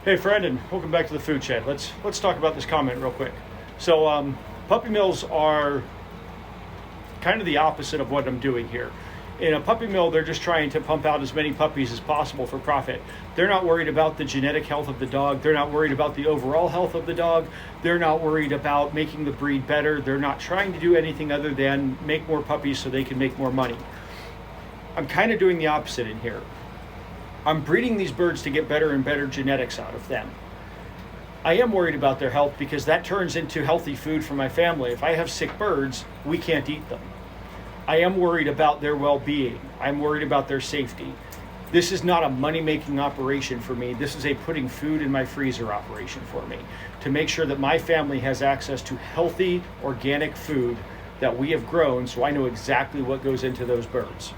Hey friend, and welcome back to the Food Shed. Let's talk about this comment real quick. So puppy mills are kind of the opposite of what I'm doing here. In a puppy mill, they're just trying to pump out as many puppies as possible for profit. They're not worried about the genetic health of the dog. They're not worried about the overall health of the dog. They're not worried about making the breed better. They're not trying to do anything other than make more puppies so they can make more money. I'm kind of doing the opposite in here. I'm breeding these birds to get better and better genetics out of them. I am worried about their health because that turns into healthy food for my family. If I have sick birds, we can't eat them. I am worried about their well-being. I'm worried about their safety. This is not a money-making operation for me. This is a putting food in my freezer operation for me to make sure that my family has access to healthy, organic food that we have grown, so I know exactly what goes into those birds.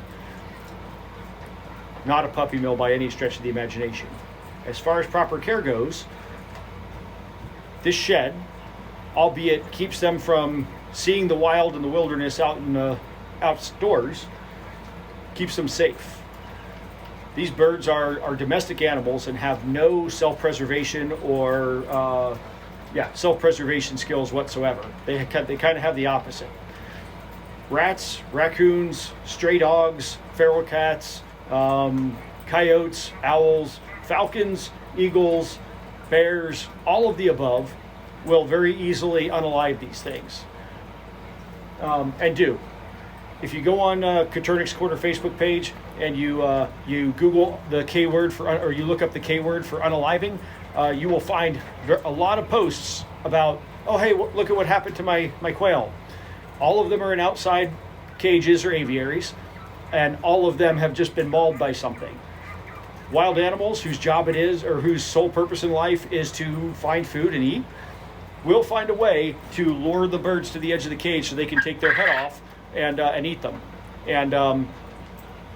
Not a puppy mill by any stretch of the imagination. As far as proper care goes, this shed, albeit keeps them from seeing the wild and the wilderness out in the outdoors, keeps them safe. These birds are domestic animals and have no self-preservation or self-preservation skills whatsoever. They kind of have the opposite. Rats, raccoons, stray dogs, feral cats, coyotes, owls, falcons, eagles, bears, all of the above will very easily unalive these things. And do. If you go on Coturnix Corner Facebook page and you Google the K word or you look up the K word for unaliving, you will find a lot of posts about, oh hey, look at what happened to my quail. All of them are in outside cages or aviaries, and all of them have just been mauled by something. Wild animals whose job it is, or whose sole purpose in life is to find food and eat, will find a way to lure the birds to the edge of the cage so they can take their head off and eat them. And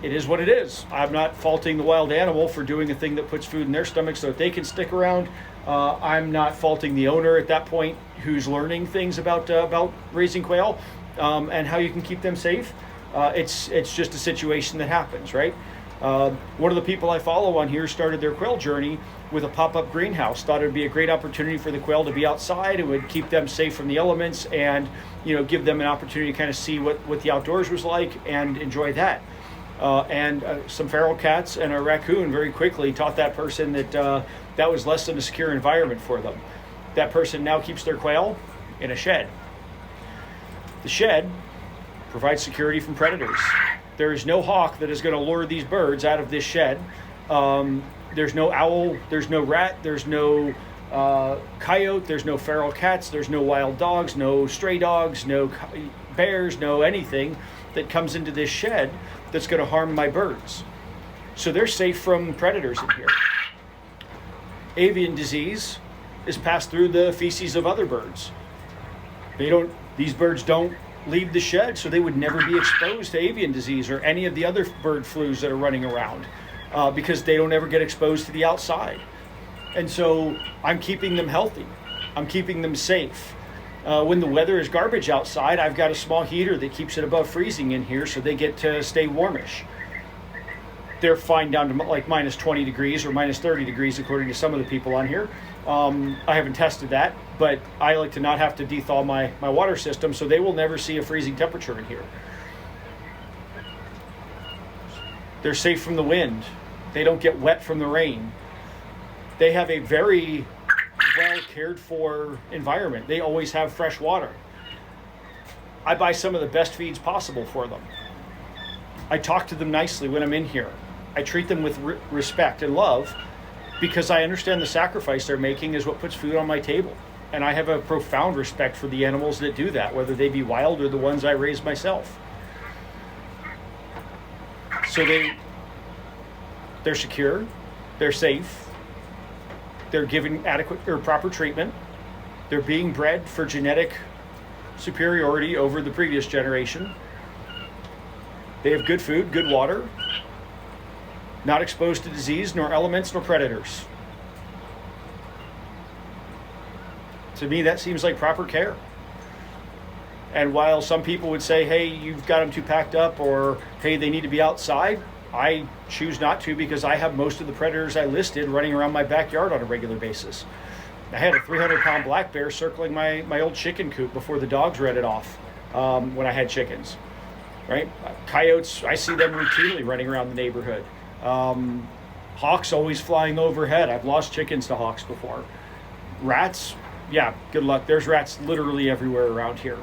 it is what it is. I'm not faulting the wild animal for doing a thing that puts food in their stomach so that they can stick around. I'm not faulting the owner at that point who's learning things about raising quail and how you can keep them safe. It's just a situation that happens, right? One of the people I follow on here started their quail journey with a pop-up greenhouse. Thought it would be a great opportunity for the quail to be outside. It would keep them safe from the elements and, give them an opportunity to kind of see what the outdoors was like and enjoy that. And some feral cats and a raccoon very quickly taught that person that that was less than a secure environment for them. That person now keeps their quail in a shed. The shed provides security from predators. There is no hawk that is going to lure these birds out of this shed. There's no owl, there's no rat, there's no coyote, there's no feral cats, there's no wild dogs, no stray dogs, no bears, no anything that comes into this shed that's going to harm my birds. So they're safe from predators in here. Avian disease is passed through the feces of other birds. These birds don't leave the shed, so they would never be exposed to avian disease or any of the other bird flus that are running around because they don't ever get exposed to the outside. And so I'm keeping them healthy. I'm keeping them safe. When the weather is garbage outside, I've got a small heater that keeps it above freezing in here so they get to stay warmish. They're fine down to like minus 20 degrees or minus 30 degrees according to some of the people on here. I haven't tested that, but I like to not have to dethaw my water system, so they will never see a freezing temperature in here. They're safe from the wind. They don't get wet from the rain. They have a very well cared for environment. They always have fresh water. I buy some of the best feeds possible for them. I talk to them nicely when I'm in here. I treat them with respect and love because I understand the sacrifice they're making is what puts food on my table. And I have a profound respect for the animals that do that, whether they be wild or the ones I raise myself. So they're secure, they're safe, they're given adequate or proper treatment, they're being bred for genetic superiority over the previous generation. They have good food, good water, not exposed to disease, nor elements, nor predators. To me, that seems like proper care. And while some people would say, hey, you've got them too packed up, or hey, they need to be outside, I choose not to because I have most of the predators I listed running around my backyard on a regular basis. I had a 300-pound black bear circling my old chicken coop before the dogs ran it off when I had chickens. Right? Coyotes, I see them routinely running around the neighborhood. Hawks always flying overhead. I've lost chickens to hawks before. Rats, yeah, good luck. There's rats literally everywhere around here.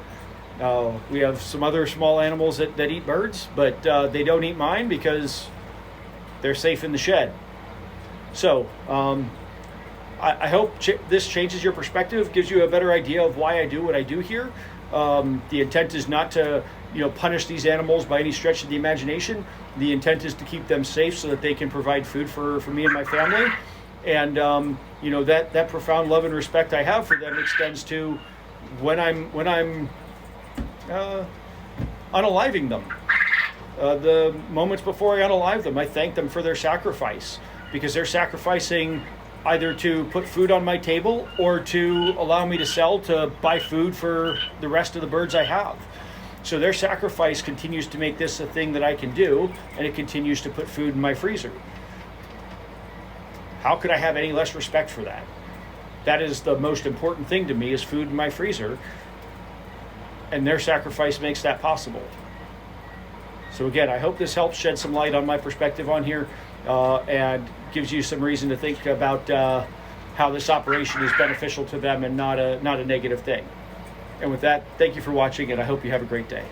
We have some other small animals that eat birds, but they don't eat mine because they're safe in the shed. So I hope this changes your perspective, gives you a better idea of why I do what I do here. The intent is not to punish these animals by any stretch of the imagination. The intent is to keep them safe so that they can provide food for me and my family. And that profound love and respect I have for them extends to when I'm unaliving them. The moments before I unalive them, I thank them for their sacrifice, because they're sacrificing either to put food on my table or to allow me to sell to buy food for the rest of the birds I have. So their sacrifice continues to make this a thing that I can do, and it continues to put food in my freezer. How could I have any less respect for that? That is the most important thing to me, is food in my freezer, and their sacrifice makes that possible. So again, I hope this helps shed some light on my perspective on here, and gives you some reason to think about how this operation is beneficial to them and not a negative thing. And with that, thank you for watching, and I hope you have a great day.